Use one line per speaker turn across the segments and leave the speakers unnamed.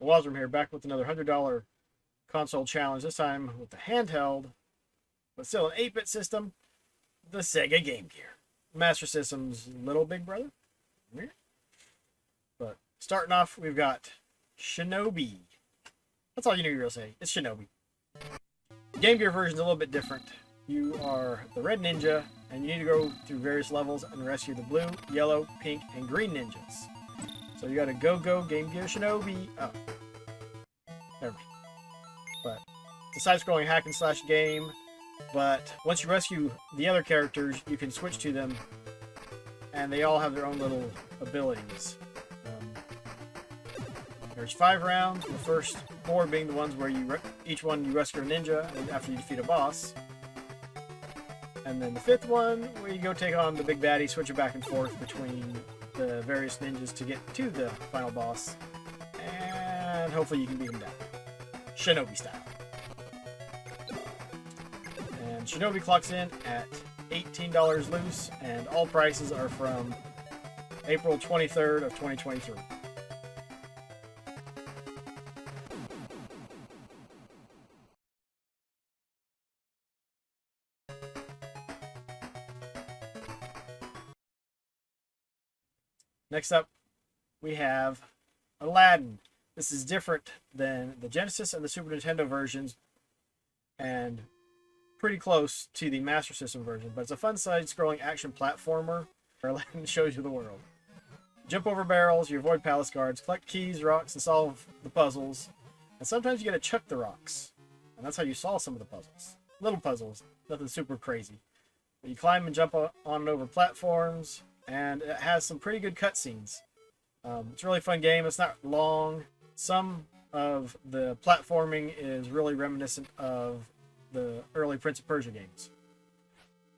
Wazram here, back with another $100 console challenge, this time with the handheld, but still an 8-bit system, the Sega Game Gear. Master System's little big brother. But starting off, we've got Shinobi. That's all you need to really say. It's Shinobi. The Game Gear version is a little bit different. You are the red ninja, and you need to go through various levels and rescue the blue, yellow, pink, and green ninjas. So you gotta go Game Gear Shinobi. Oh. Never mind. But it's a side-scrolling hack and slash game. But once you rescue the other characters, you can switch to them, and they all have their own little abilities. There's 5 rounds. The first 4 being the ones where each one you rescue a ninja after you defeat a boss. And then the 5th one, where you go take on the big baddie, switch it back and forth between the various ninjas to get to the final boss. And hopefully you can beat him down. Shinobi style. And Shinobi clocks in at $18 loose, and all prices are from April 23rd of 2023. Next up, we have Aladdin. This is different than the Genesis and the Super Nintendo versions, and pretty close to the Master System version, but it's a fun side-scrolling action platformer where Aladdin shows you the world. Jump over barrels, you avoid palace guards, collect keys, rocks, and solve the puzzles. And sometimes you gotta chuck the rocks, and that's how you solve some of the puzzles. Little puzzles, nothing super crazy. But you climb and jump on and over platforms, and it has some pretty good cutscenes. It's a really fun game. It's not long. Some of the platforming is really reminiscent of the early Prince of Persia games.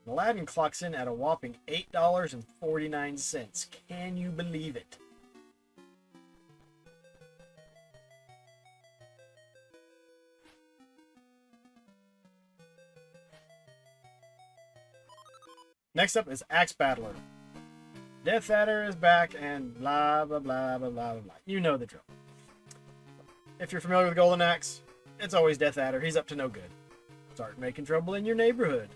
Aladdin clocks in at a whopping $8.49. Can you believe it? Next up is Axe Battler. Death Adder is back, and blah blah blah blah blah blah. You know the drill. If you're familiar with Golden Axe, it's always Death Adder. He's up to no good. Start making trouble in your neighborhood.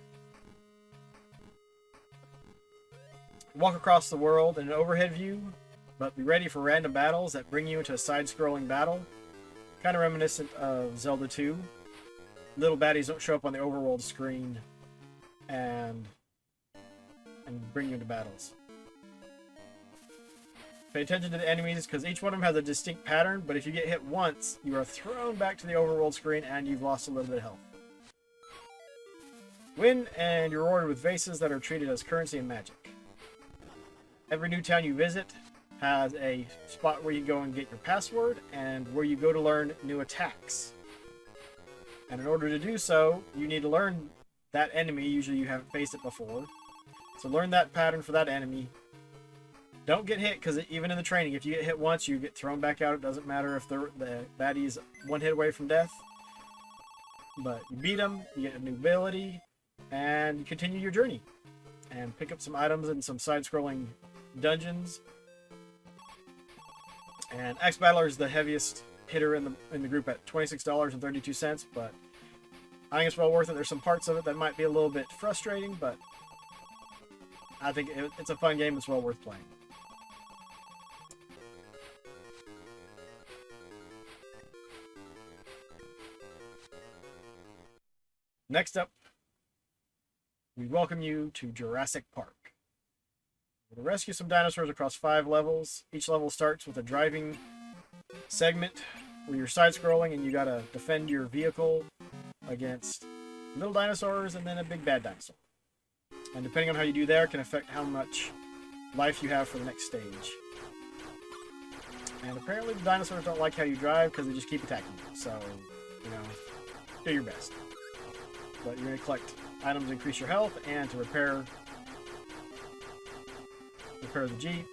Walk across the world in an overhead view, but be ready for random battles that bring you into a side-scrolling battle. Kind of reminiscent of Zelda 2. Little baddies don't show up on the overworld screen and bring you into battles. Pay attention to the enemies, because each one of them has a distinct pattern, but if you get hit once, you are thrown back to the overworld screen and you've lost a little bit of health. Win, and you're rewarded with vases that are treated as currency and magic. Every new town you visit has a spot where you go and get your password, and where you go to learn new attacks. And in order to do so, you need to learn that enemy. Usually you haven't faced it before. So learn that pattern for that enemy. Don't get hit, because even in the training, if you get hit once, you get thrown back out. It doesn't matter if the baddie is 1 hit away from death. But you beat them, you get a new ability, and you continue your journey. And pick up some items in some side-scrolling dungeons. And Axe Battler is the heaviest hitter in the group at $26.32, but I think it's well worth it. There's some parts of it that might be a little bit frustrating, but I think it's a fun game. It's well worth playing. Next up, we welcome you to Jurassic Park. We're going to rescue some dinosaurs across 5 levels. Each level starts with a driving segment where you're side-scrolling and you got to defend your vehicle against little dinosaurs and then a big bad dinosaur. And depending on how you do there can affect how much life you have for the next stage. And apparently the dinosaurs don't like how you drive because they just keep attacking you. So, do your best. But you're going to collect items to increase your health and to repair the Jeep.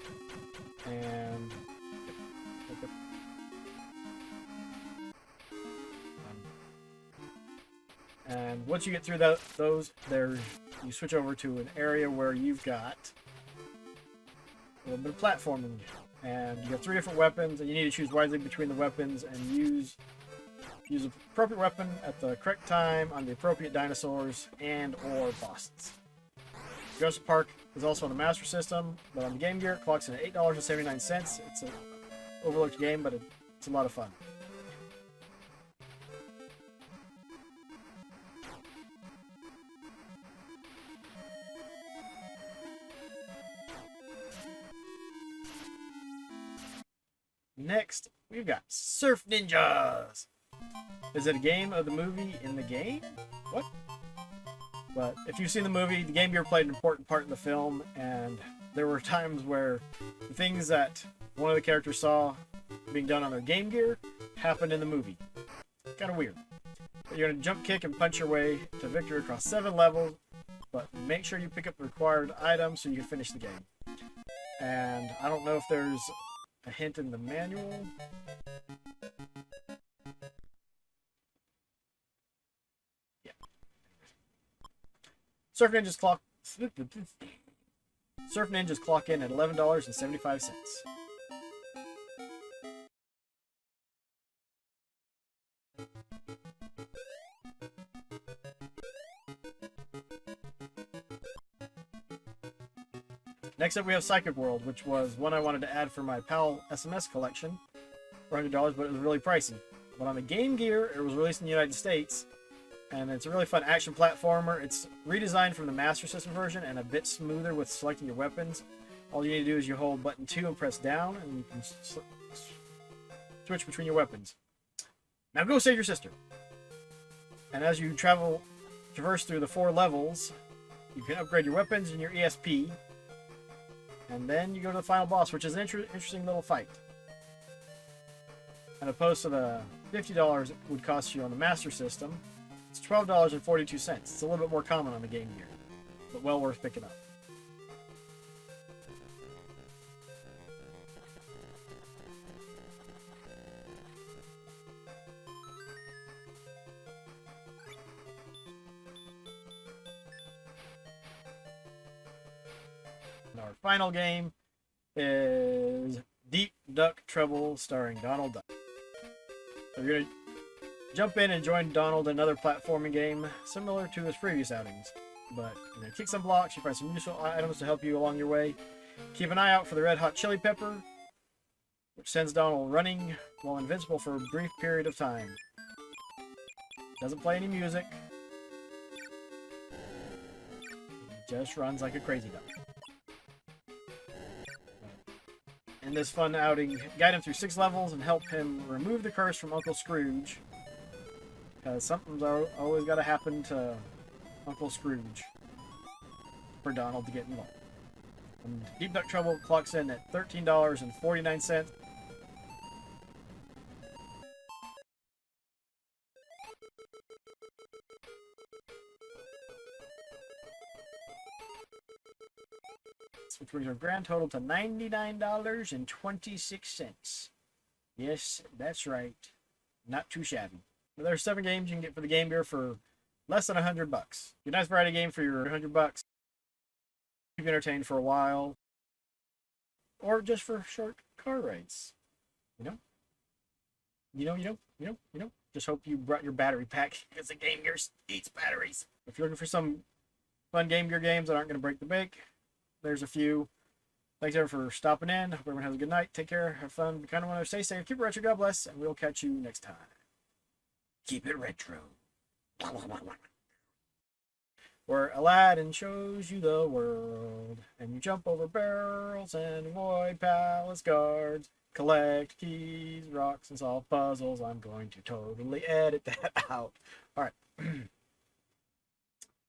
And once you get through those, you switch over to an area where you've got a little bit of platforming. And you have 3 different weapons, and you need to choose wisely between the weapons and use the appropriate weapon at the correct time on the appropriate dinosaurs and or bosses. Jurassic Park is also on the Master System, but on the Game Gear it clocks in at $8.79. It's an overlooked game, but it's a lot of fun. Next, we've got Surf Ninjas. Is it a game of the movie in the game? What? But if you've seen the movie, the Game Gear played an important part in the film, and there were times where the things that one of the characters saw being done on their Game Gear happened in the movie. Kind of weird. But you're going to jump, kick, and punch your way to victory across 7 levels, but make sure you pick up the required items so you can finish the game. And I don't know if there's a hint in the manual. Yeah. Surf Ninjas clock in at $11.75. Next up, we have Psychic World, which was one I wanted to add for my PAL SMS collection for $100, but it was really pricey. But on the Game Gear, it was released in the United States, and it's a really fun action platformer. It's redesigned from the Master System version and a bit smoother with selecting your weapons. All you need to do is you hold button 2 and press down, and you can switch between your weapons. Now go save your sister! And as you traverse through the 4 levels, you can upgrade your weapons and your ESP. And then you go to the final boss, which is an interesting little fight. And opposed to the $50 it would cost you on the Master System, it's $12.42. It's a little bit more common on the Game Gear, but well worth picking up. And our final game is Deep Duck Trouble, starring Donald Duck. So you're going to jump in and join Donald in another platforming game similar to his previous outings. But you're going to kick some blocks, you find some useful items to help you along your way. Keep an eye out for the red hot chili pepper, which sends Donald running while invincible for a brief period of time. Doesn't play any music. He just runs like a crazy duck. In this fun outing, guide him through 6 levels and help him remove the curse from Uncle Scrooge. Because something's always got to happen to Uncle Scrooge for Donald to get involved. And Deep Duck Trouble clocks in at $13.49. Which brings our grand total to $99.26. Yes, that's right. Not too shabby. But there are 7 games you can get for the Game Gear for less than $100. A nice variety game for your $100. Keep you entertained for a while, or just for short car rides. You know. Just hope you brought your battery pack, because the Game Gear eats batteries. If you're looking for some fun Game Gear games that aren't going to break the bank, there's a few. Thanks everyone for stopping in. Hope everyone has a good night. Take care. Have fun. Be kind of want to stay safe. Keep it retro. God bless. And we'll catch you next time. Keep it retro. Where Aladdin shows you the world. And you jump over barrels and avoid palace guards. Collect keys, rocks, and solve puzzles. I'm going to totally edit that out. Alright.